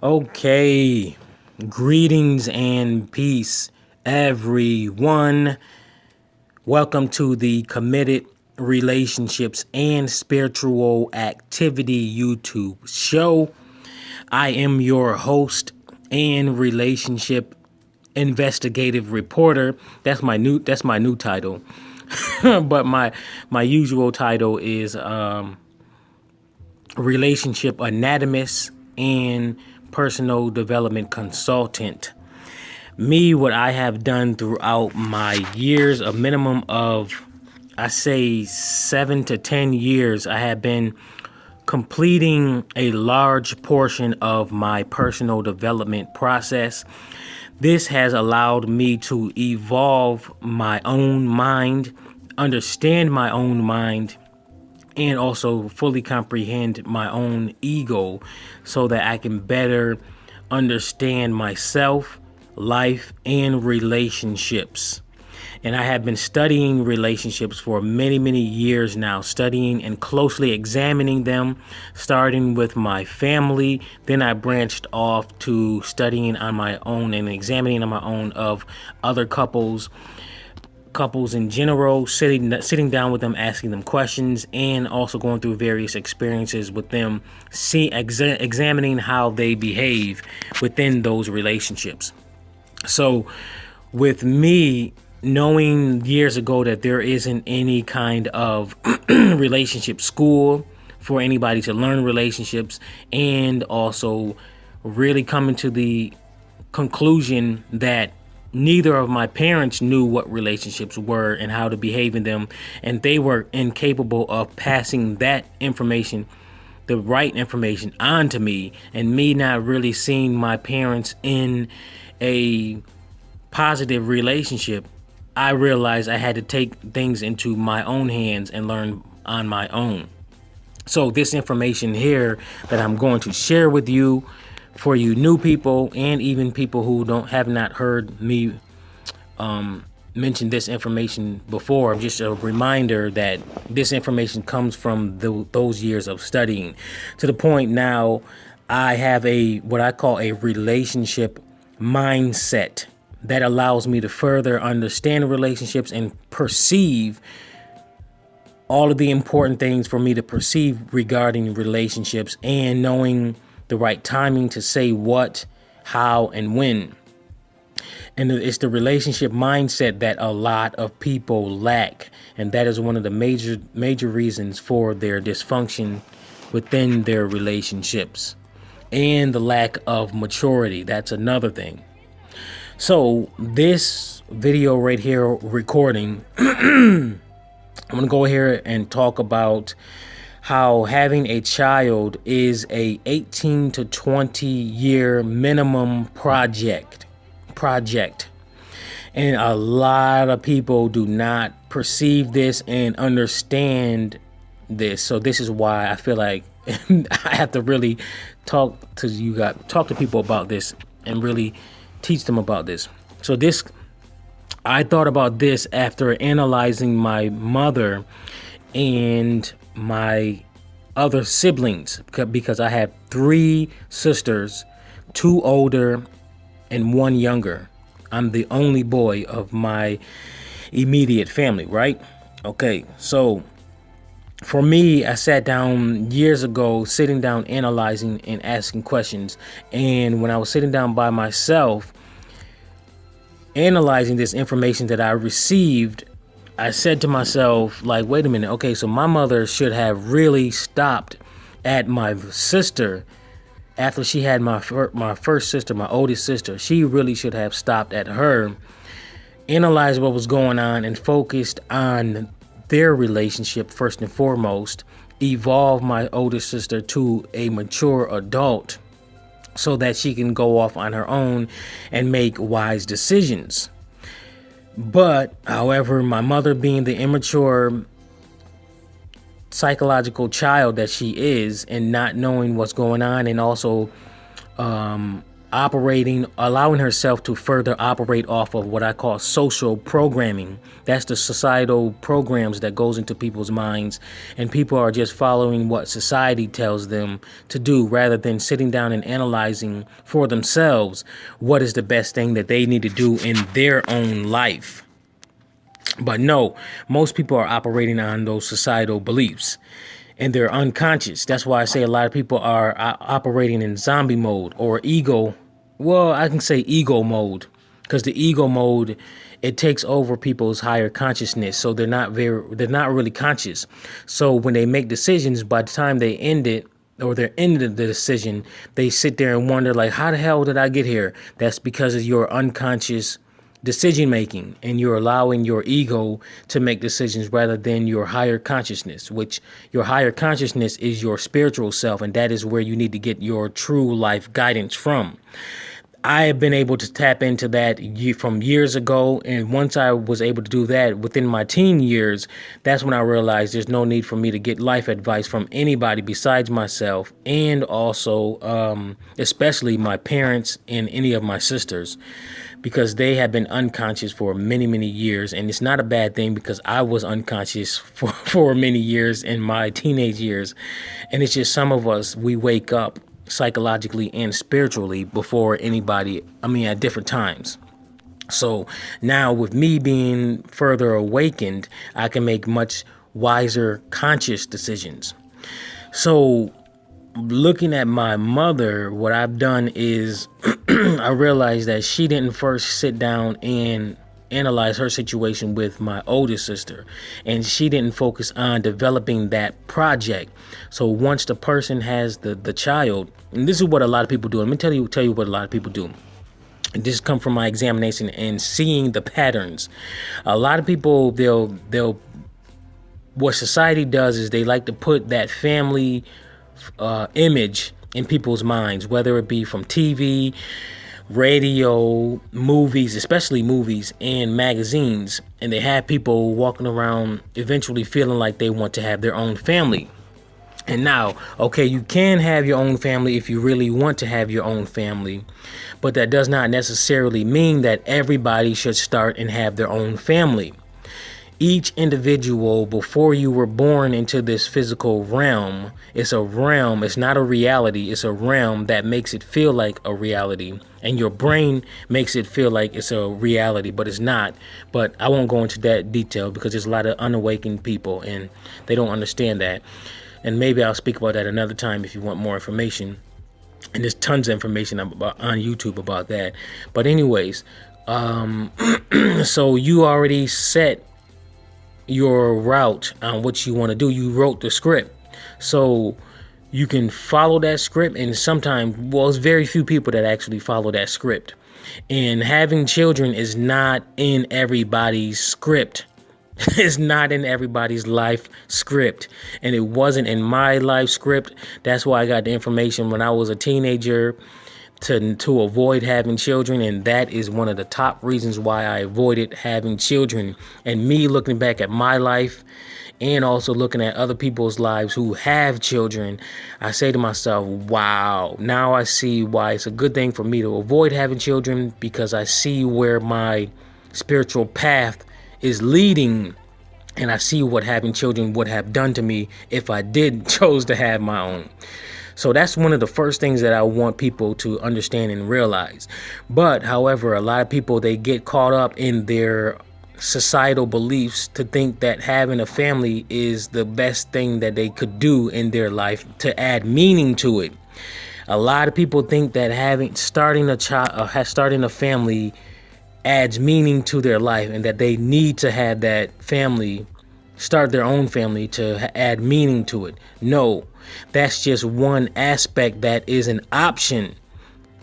Okay, greetings and peace, everyone. Welcome to the Committed Relationships and Spiritual Activity YouTube show. I am your host and relationship investigative reporter. That's my new title. But my usual title is relationship anatomist and personal development consultant. What I have done throughout my years, a minimum of, I say 7 to 10 years, I have been completing a large portion of my personal development process. This has allowed me to evolve my own mind, understand my own mind, and also fully comprehend my own ego so that I can better understand myself, life, and relationships. And I have been studying relationships for many, many years now, studying and closely examining them, starting with my family. Then I branched off to studying on my own and examining on my own of other couples in general, sitting down with them, asking them questions, and also going through various experiences with them, examining how they behave within those relationships. So with me knowing years ago that there isn't any kind of relationship school for anybody to learn relationships, and also really coming to the conclusion that neither of my parents knew what relationships were and how to behave in them, and they were incapable of passing that information, the right information, on to me, and me not really seeing my parents in a positive relationship, I realized I had to take things into my own hands and learn on my own. So this information here that I'm going to share with you, for you new people and even people who have not heard me mention this information before, just a reminder that this information comes from those years of studying, to the point now I have what I call a relationship mindset that allows me to further understand relationships and perceive all of the important things for me to perceive regarding relationships, and knowing the right timing to say what, how, and when. And it's the relationship mindset that a lot of people lack. And that is one of the major reasons for their dysfunction within their relationships. And the lack of maturity. That's another thing. So this video right here recording, I'm going to go here and talk about how having a child is a 18 to 20 year minimum project. And a lot of people do not perceive this and understand this. So this is why I feel like I have to really talk to people about this and really teach them about this. So I thought about this after analyzing my mother and my other siblings, because I have 3 sisters, 2 older and 1 younger. I'm the only boy of my immediate family, right? Okay, so for me, I sat down years ago, sitting down, analyzing and asking questions. And when I was sitting down by myself, analyzing this information that I received, I said to myself, like, wait a minute. Okay, so my mother should have really stopped at my sister. After she had my first sister, my oldest sister, she really should have stopped at her, analyzed what was going on, and focused on their relationship first and foremost, evolve my oldest sister to a mature adult so that she can go off on her own and make wise decisions. But, however, my mother, being the immature psychological child that she is, and not knowing what's going on, and also allowing herself to further operate off of what I call social programming. That's the societal programs that goes into people's minds, and people are just following what society tells them to do rather than sitting down and analyzing for themselves what is the best thing that they need to do in their own life. But no, most people are operating on those societal beliefs, and they're unconscious. That's why I say a lot of people are operating in zombie mode or ego. Well, I can say ego mode, because the ego mode, it takes over people's higher consciousness. So they're not really conscious. So when they make decisions, by the time they end it, or they're ending the decision, they sit there and wonder, like, how the hell did I get here? That's because of your unconscious decision making, and you're allowing your ego to make decisions rather than your higher consciousness, which your higher consciousness is your spiritual self, and that is where you need to get your true life guidance from. I have been able to tap into that from years ago, and once I was able to do that within my teen years, that's when I realized there's no need for me to get life advice from anybody besides myself, and also especially my parents and any of my sisters, because they have been unconscious for many, many years. And it's not a bad thing, because I was unconscious for many years in my teenage years. And it's just some of us, we wake up psychologically and spiritually before anybody, at different times. So now with me being further awakened, I can make much wiser, conscious decisions. So looking at my mother, what I've done is I realized that she didn't first sit down and analyze her situation with my oldest sister, and she didn't focus on developing that project. So once the person has the child, and this is what a lot of people do. Let me tell you what a lot of people do. And this come from my examination and seeing the patterns. A lot of people, they'll what society does is they like to put that family image in people's minds, whether it be from TV, radio, movies, especially movies and magazines. And they have people walking around eventually feeling like they want to have their own family. And now, okay, you can have your own family if you really want to have your own family, but that does not necessarily mean that everybody should start and have their own family. Each individual, before you were born into this physical realm, it's a realm, it's not a reality, it's a realm that makes it feel like a reality. And your brain makes it feel like it's a reality, but it's not. But I won't go into that detail because there's a lot of unawakened people and they don't understand that. And maybe I'll speak about that another time if you want more information. And there's tons of information on YouTube about that. But anyways, so you already set your route on what you want to do. You wrote the script, so you can follow that script. And sometimes, well, it's very few people that actually follow that script. And having children is not in everybody's script. It's not in everybody's life script, and it wasn't in my life script. That's why I got the information when I was a teenager to avoid having children, and that is one of the top reasons why I avoided having children. And me looking back at my life and also looking at other people's lives who have children, I say to myself, wow, now I see why it's a good thing for me to avoid having children, because I see where my spiritual path is leading, and I see what having children would have done to me if I did chose to have my own. So that's one of the first things that I want people to understand and realize. But however, a lot of people, they get caught up in their societal beliefs to think that having a family is the best thing that they could do in their life to add meaning to it. A lot of people think that starting a family adds meaning to their life, and that they need to have that family, start their own family to add meaning to it. No, that's just one aspect that is an option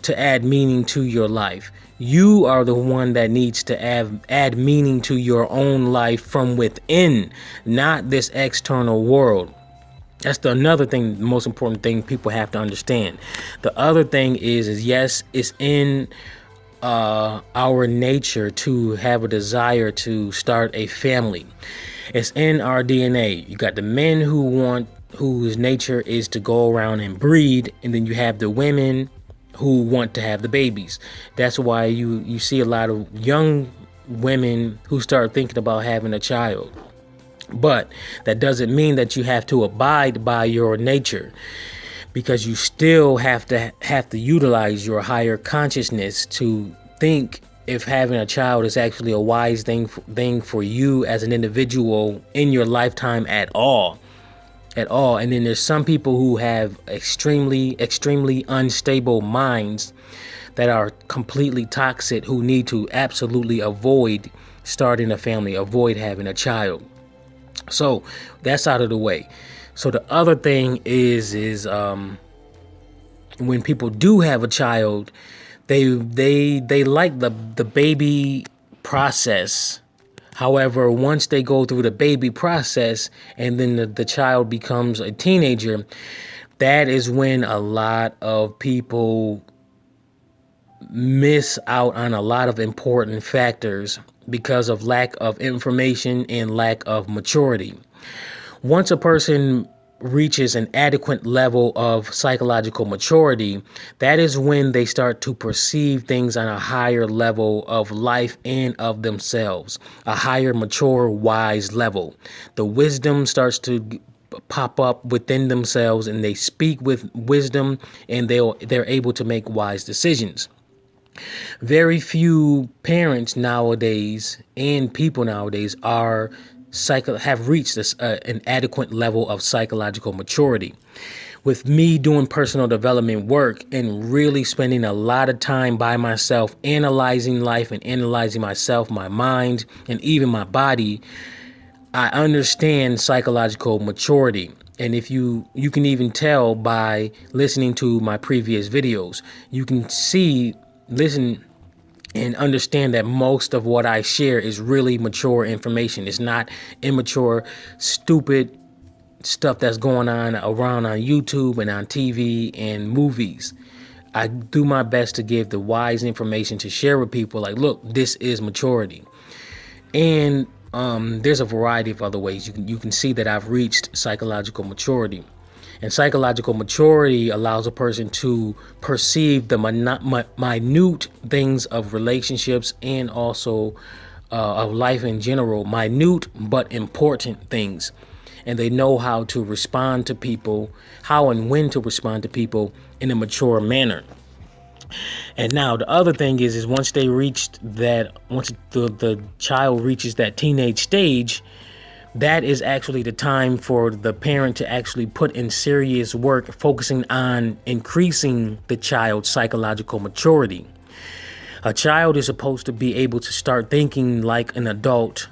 to add meaning to your life. You are the one that needs to add meaning to your own life from within, not this external world. That's another thing, the most important thing people have to understand. The other thing is yes, it's in our nature to have a desire to start a family. It's in our DNA. You got the men whose nature is to go around and breed, and then you have the women who want to have the babies. That's why you see a lot of young women who start thinking about having a child. But that doesn't mean that you have to abide by your nature, because you still have to utilize your higher consciousness to think if having a child is actually a wise thing for you as an individual in your lifetime at all. And then there's some people who have extremely unstable minds that are completely toxic, who need to absolutely avoid starting a family, avoid having a child. So that's out of the way. So the other thing is when people do have a child, they like the baby process. However, once they go through the baby process and then the child becomes a teenager, that is when a lot of people miss out on a lot of important factors because of lack of information and lack of maturity. Once a person reaches an adequate level of psychological maturity, that is when they start to perceive things on a higher level of life and of themselves, a higher, mature, wise level. The wisdom starts to pop up within themselves, and they speak with wisdom, and they're able to make wise decisions. Very few parents nowadays and people nowadays have reached an adequate level of psychological maturity. With me doing personal development work and really spending a lot of time by myself, analyzing life and analyzing myself, my mind, and even my body, I understand psychological maturity. And if you can even tell by listening to my previous videos, you can listen and understand that most of what I share is really mature information. It's not immature, stupid stuff that's going on around on YouTube and on TV and movies. I do my best to give the wise information to share with people. Like, look, this is maturity. And there's a variety of other ways you can see that I've reached psychological maturity. And psychological maturity allows a person to perceive the minute things of relationships and also of life in general, minute but important things. And they know how to respond to people, how and when to respond to people in a mature manner. And now the other thing is once the child reaches that teenage stage, that is actually the time for the parent to actually put in serious work, focusing on increasing the child's psychological maturity. A child is supposed to be able to start thinking like an adult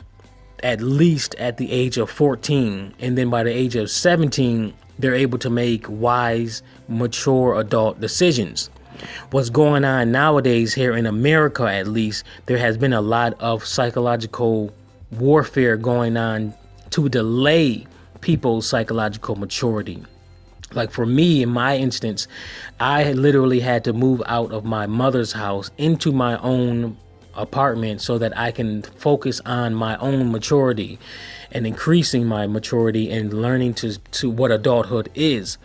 at least at the age of 14. And then by the age of 17, they're able to make wise, mature adult decisions. What's going on nowadays here in America, at least, there has been a lot of psychological warfare going on to delay people's psychological maturity. Like for me, in my instance, I literally had to move out of my mother's house into my own apartment so that I can focus on my own maturity and increasing my maturity and learning to what adulthood is.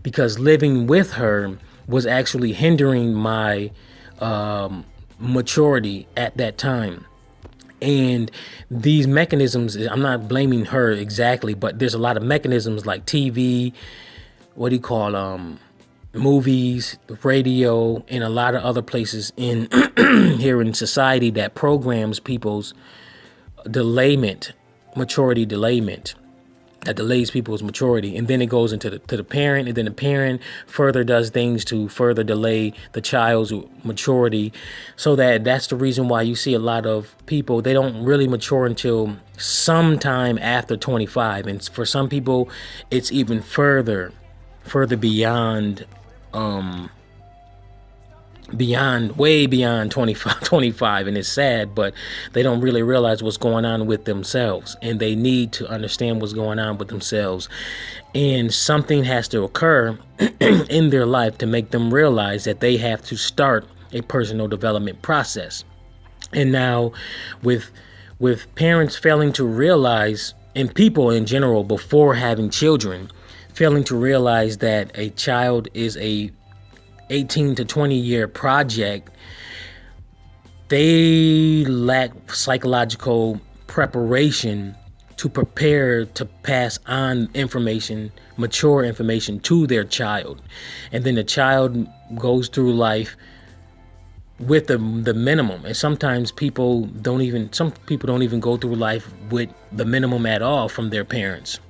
Because living with her was actually hindering my maturity at that time. And these mechanisms, I'm not blaming her exactly, but there's a lot of mechanisms like TV, movies, radio, and a lot of other places in here in society that programs people's maturity delayment, that delays people's maturity. And then it goes into the parent, and then the parent further does things to further delay the child's maturity. So that's the reason why you see a lot of people, they don't really mature until sometime after 25. And for some people, it's even further beyond way beyond 25, and it's sad, but they don't really realize what's going on with themselves, and they need to understand what's going on with themselves. And something has to occur in their life to make them realize that they have to start a personal development process. And now with parents failing to realize, and people in general before having children, failing to realize that a child is a 18 to 20 year project, they lack psychological preparation to prepare to pass on information, mature information to their child. And then the child goes through life with the minimum. And sometimes some people don't even go through life with the minimum at all from their parents.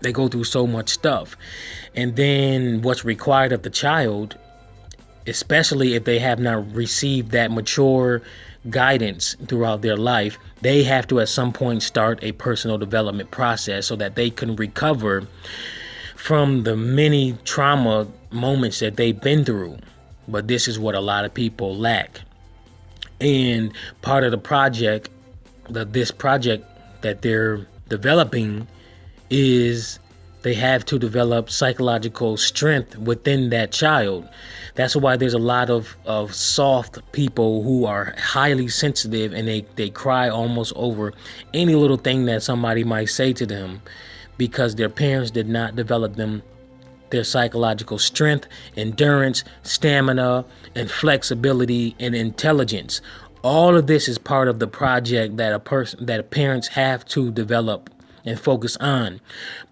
They go through so much stuff. And then what's required of the child, especially if they have not received that mature guidance throughout their life, they have to at some point start a personal development process so that they can recover from the many trauma moments that they've been through. But this is what a lot of people lack. And part of the project, this project that they're developing, is they have to develop psychological strength within that child. That's why there's a lot of soft people who are highly sensitive, and they cry almost over any little thing that somebody might say to them, because their parents did not develop their psychological strength, endurance, stamina, and flexibility and intelligence. All of this is part of the project that parents have to develop and focus on.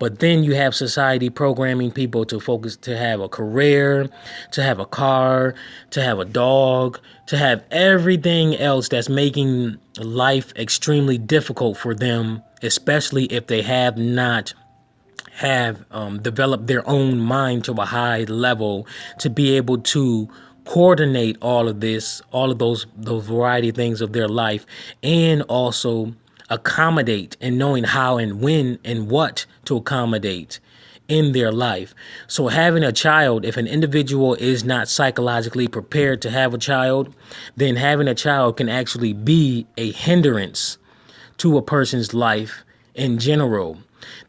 But then you have society programming people to focus, to have a career, to have a car, to have a dog, to have everything else that's making life extremely difficult for them, especially if they have not developed their own mind to a high level to be able to coordinate all of this, all of those variety of things of their life, and also accommodate, and knowing how and when and what to accommodate in their life. So having a child, if an individual is not psychologically prepared to have a child, then having a child can actually be a hindrance to a person's life in general.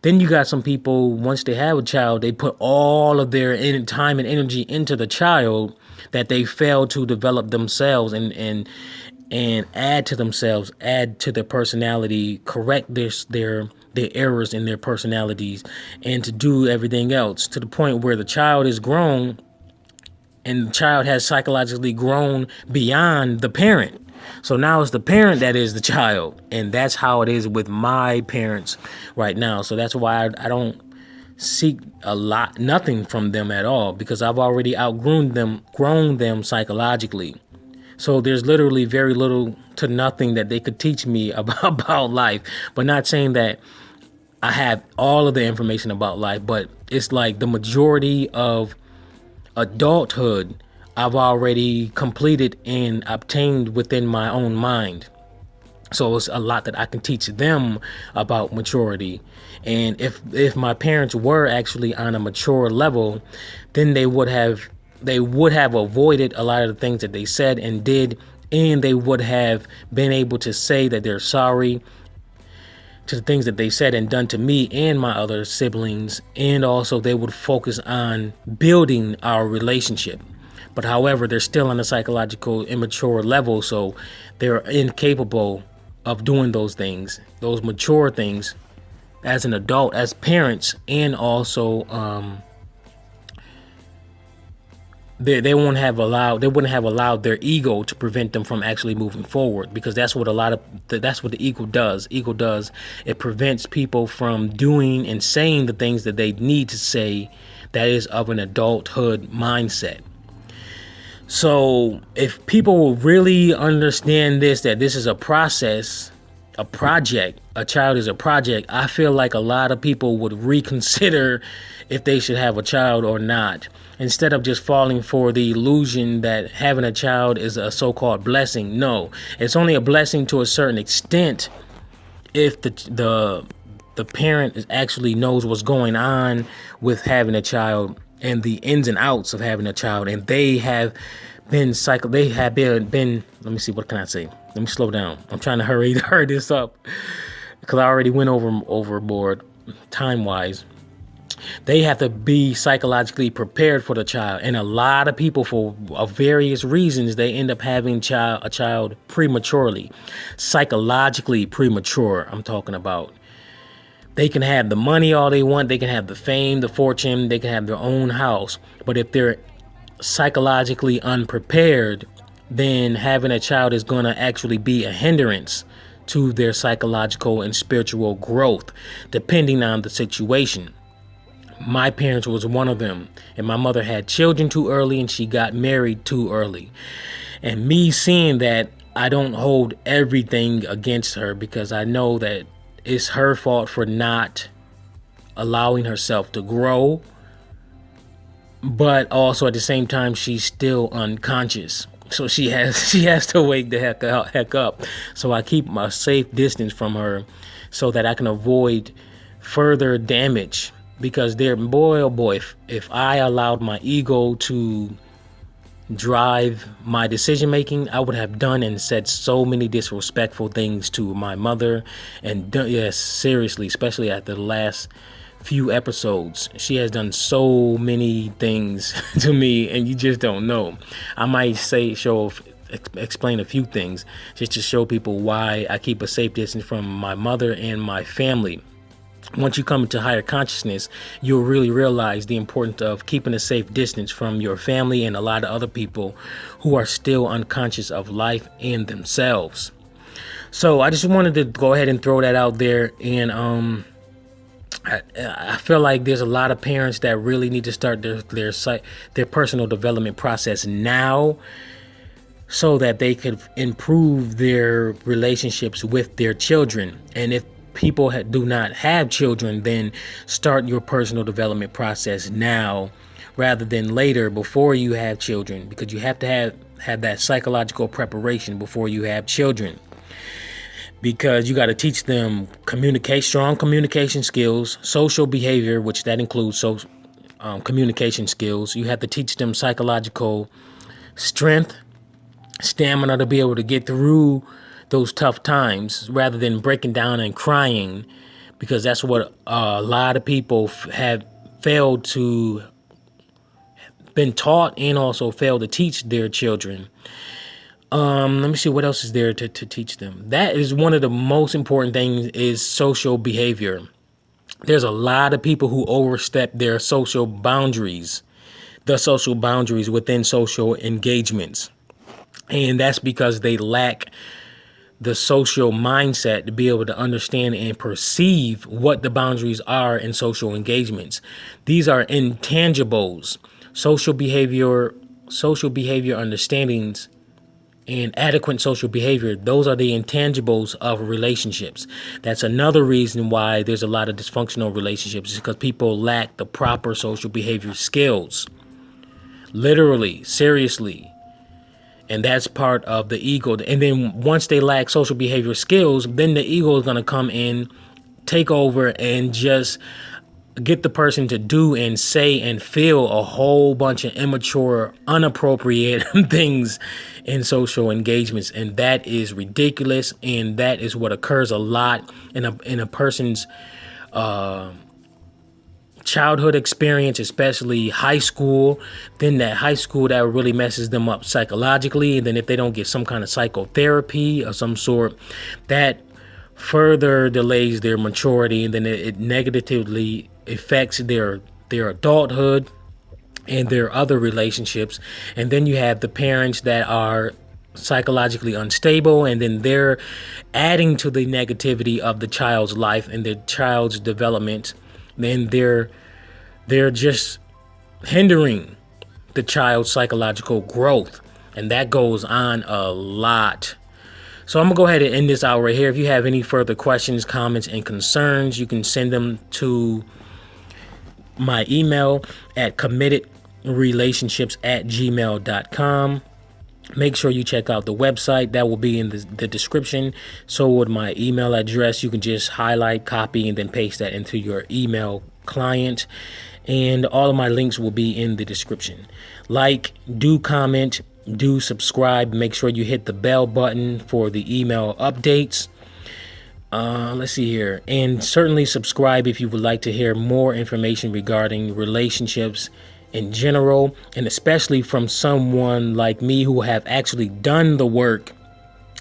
Then you got some people, once they have a child, they put all of their time and energy into the child, that they fail to develop themselves and add to themselves, add to their personality, correct their errors in their personalities, and to do everything else, to the point where the child is grown and the child has psychologically grown beyond the parent. So now it's the parent that is the child. And that's how it is with my parents right now. So that's why I don't seek nothing from them at all, because I've already grown them psychologically. So there's literally very little to nothing that they could teach me about life. But not saying that I have all of the information about life, but it's like the majority of adulthood I've already completed and obtained within my own mind. So it's a lot that I can teach them about maturity. And if my parents were actually on a mature level, then they would have avoided a lot of the things that they said and did, and they would have been able to say that they're sorry to the things that they said and done to me and my other siblings, and also they would focus on building our relationship. But however, they're still on a psychological immature level, so they're incapable of doing those things, those mature things, as an adult, as parents, and also they wouldn't have allowed their ego to prevent them from actually moving forward, because that's what the ego does. It prevents people from doing and saying the things that they need to say, that is of an adulthood mindset. So if people will really understand that this is a process, a project, a child is a project, I feel like a lot of people would reconsider if they should have a child or not, instead of just falling for the illusion that having a child is a so-called blessing. No, it's only a blessing to a certain extent if the parent actually knows what's going on with having a child and the ins and outs of having a child, and they have been let me see, what can I say? Let me slow down. I'm trying to hurry this up, because I already went overboard time-wise. They have to be psychologically prepared for the child, and a lot of people, for various reasons, they end up having a child prematurely, psychologically premature. I'm talking about. They can have the money all they want, they can have the fame, the fortune, they can have their own house, but if they're psychologically unprepared, then having a child is going to actually be a hindrance to their psychological and spiritual growth, depending on the situation. My parents was one of them, and my mother had children too early and she got married too early. And me seeing that, I don't hold everything against her, because I know that it's her fault for not allowing herself to grow. But also at the same time, she's still unconscious. So she has to wake the heck up. So I keep my safe distance from her so that I can avoid further damage. Because boy, oh boy, if I allowed my ego to drive my decision making, I would have done and said so many disrespectful things to my mother. And yes, seriously, especially after the last few episodes, she has done so many things to me, and you just don't know. I might explain a few things just to show people why I keep a safe distance from my mother and my family. Once you come into higher consciousness, you'll really realize the importance of keeping a safe distance from your family and a lot of other people who are still unconscious of life and themselves. So I just wanted to go ahead and throw that out there. And I feel like there's a lot of parents that really need to start their personal development process now, so that they could improve their relationships with their children. And if people do not have children, then start your personal development process now rather than later, before you have children, because you have to have that psychological preparation before you have children. Because you got to teach them strong communication skills, social behavior, which that includes communication skills. You have to teach them psychological strength, stamina to be able to get through those tough times rather than breaking down and crying, because that's what a lot of people have failed to been taught and also failed to teach their children. Let me see what else is there to teach them. That is one of the most important things, is social behavior. There's a lot of people who overstep their social boundaries, within social engagements. And that's because they lack the social mindset to be able to understand and perceive what the boundaries are in social engagements. These are intangibles. Social behavior understandings and adequate social behavior, those are the intangibles of relationships. That's another reason why there's a lot of dysfunctional relationships, is because people lack the proper social behavior skills. Literally, seriously. And that's part of the ego. And then once they lack social behavior skills, then the ego is going to come in, take over, and just get the person to do and say and feel a whole bunch of immature, inappropriate things in social engagements. And that is ridiculous. And that is what occurs a lot in a person's childhood experience, especially high school. Then that high school, that really messes them up psychologically. And then if they don't get some kind of psychotherapy of some sort, that further delays their maturity, and then it negatively affects their adulthood and their other relationships. And then you have the parents that are psychologically unstable, and then they're adding to the negativity of the child's life and the child's development. Then they're just hindering the child's psychological growth, and that goes on a lot. So I'm gonna go ahead and end this out right here. If you have any further questions, comments, and concerns, you can send them to my email at CommittedRelationships@gmail.com. Make sure you check out the website. That will be in the description. So with my email address, you can just highlight, copy, and then paste that into your email client. And all of my links will be in the description. Like, do comment, do subscribe. Make sure you hit the bell button for the email updates. Let's see here. And certainly subscribe if you would like to hear more information regarding relationships in general, and especially from someone like me who have actually done the work,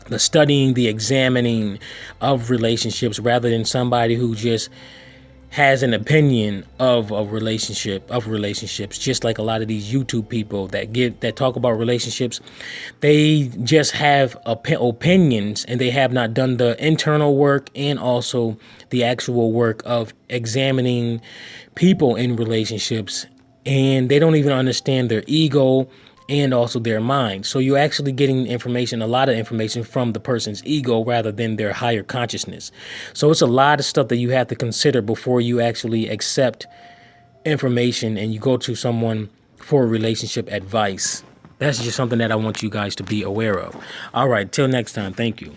the studying, the examining of relationships, rather than somebody who just has an opinion of a relationships, just like a lot of these YouTube people that talk about relationships. They just have opinions, and they have not done the internal work and also the actual work of examining people in relationships, and they don't even understand their ego and also their mind. So you're actually getting a lot of information from the person's ego rather than their higher consciousness. So it's a lot of stuff that you have to consider before you actually accept information and you go to someone for relationship advice. That's just something that I want you guys to be aware of. All right, till next time. Thank you.